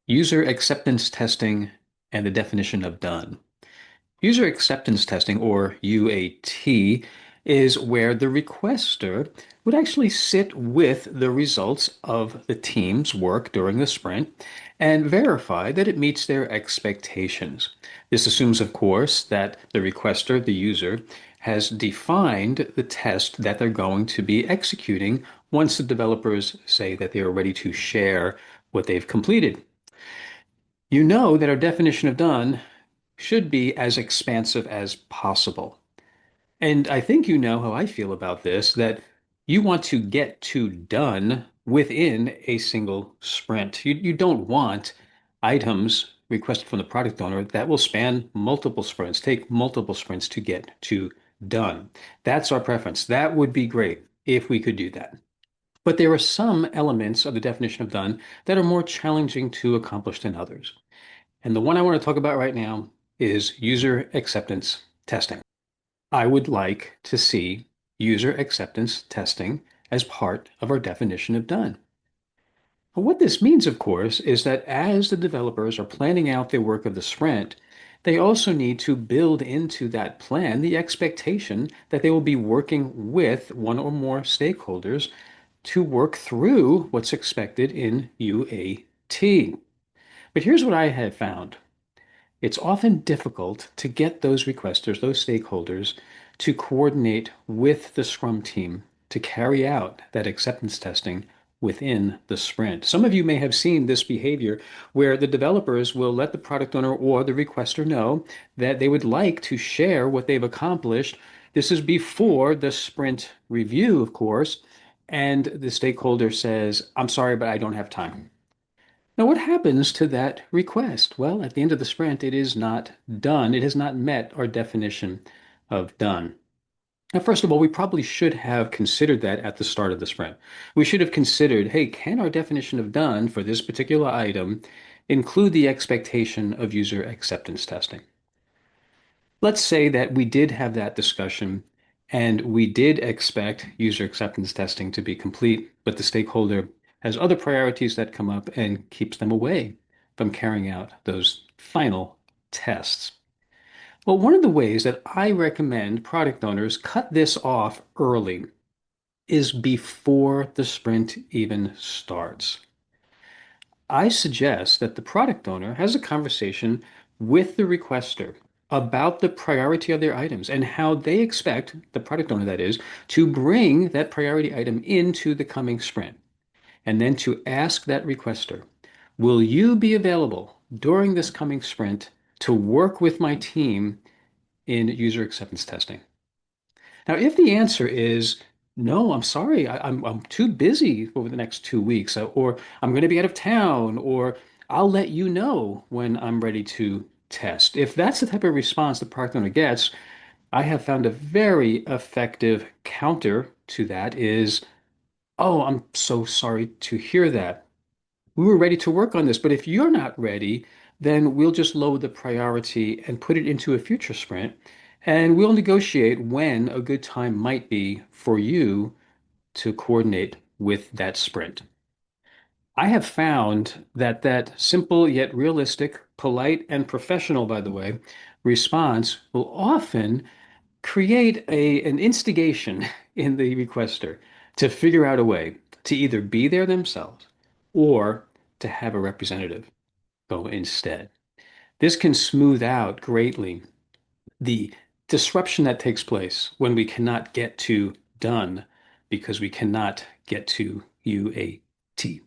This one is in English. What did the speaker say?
User acceptance testing and the definition of done. User acceptance testing, or UAT, is where the requester would actually sit with the results of the team's work during the sprint and verify that it meets their expectations. This assumes, of course, that the requester, the user, has defined the test that they're going to be executing once the developers say that they are ready to share what they've completed. You know that our definition of done should be as expansive as possible. And I think you know how I feel about this, that you want to get to done within a single sprint. You don't want items requested from the product owner that will span multiple sprints, take multiple sprints to get to done. That's our preference. That would be great if we could do that. But there are some elements of the definition of done that are more challenging to accomplish than others. And the one I want to talk about right now is user acceptance testing. I would like to see user acceptance testing as part of our definition of done. What this means, of course, is that as the developers are planning out their work of the sprint, they also need to build into that plan the expectation that they will be working with one or more stakeholders to work through what's expected in UAT. But here's what I have found. It's often difficult to get those requesters, those stakeholders, to coordinate with the Scrum team to carry out that acceptance testing within the sprint. Some of you may have seen this behavior where the developers will let the product owner or the requester know that they would like to share what they've accomplished. This is before the sprint review, of course, and the stakeholder says, "I'm sorry, but I don't have time." Now, what happens to that request? Well, at the end of the sprint, it is not done. It has not met our definition of done. Now, first of all, we probably should have considered that at the start of the sprint. We should have considered, hey, can our definition of done for this particular item include the expectation of user acceptance testing? Let's say that we did have that discussion and we did expect user acceptance testing to be complete, but the stakeholder has other priorities that come up and keeps them away from carrying out those final tests. Well, one of the ways that I recommend product owners cut this off early is before the sprint even starts. I suggest that the product owner has a conversation with the requester about the priority of their items and how they expect, the product owner that is, to bring that priority item into the coming sprint. And then to ask that requester, will you be available during this coming sprint to work with my team in user acceptance testing? Now, if the answer is no, I'm sorry, I'm too busy over the next 2 weeks, or I'm going to be out of town, or I'll let you know when I'm ready to test. If that's the type of response the product owner gets, I have found a very effective counter to that is, oh, I'm so sorry to hear that. We were ready to work on this, but if you're not ready, then we'll just lower the priority and put it into a future sprint. And we'll negotiate when a good time might be for you to coordinate with that sprint. I have found that that simple yet realistic, polite and professional, by the way, response will often create an instigation in the requester to figure out a way to either be there themselves or to have a representative go instead. This can smooth out greatly the disruption that takes place when we cannot get to done because we cannot get to UAT.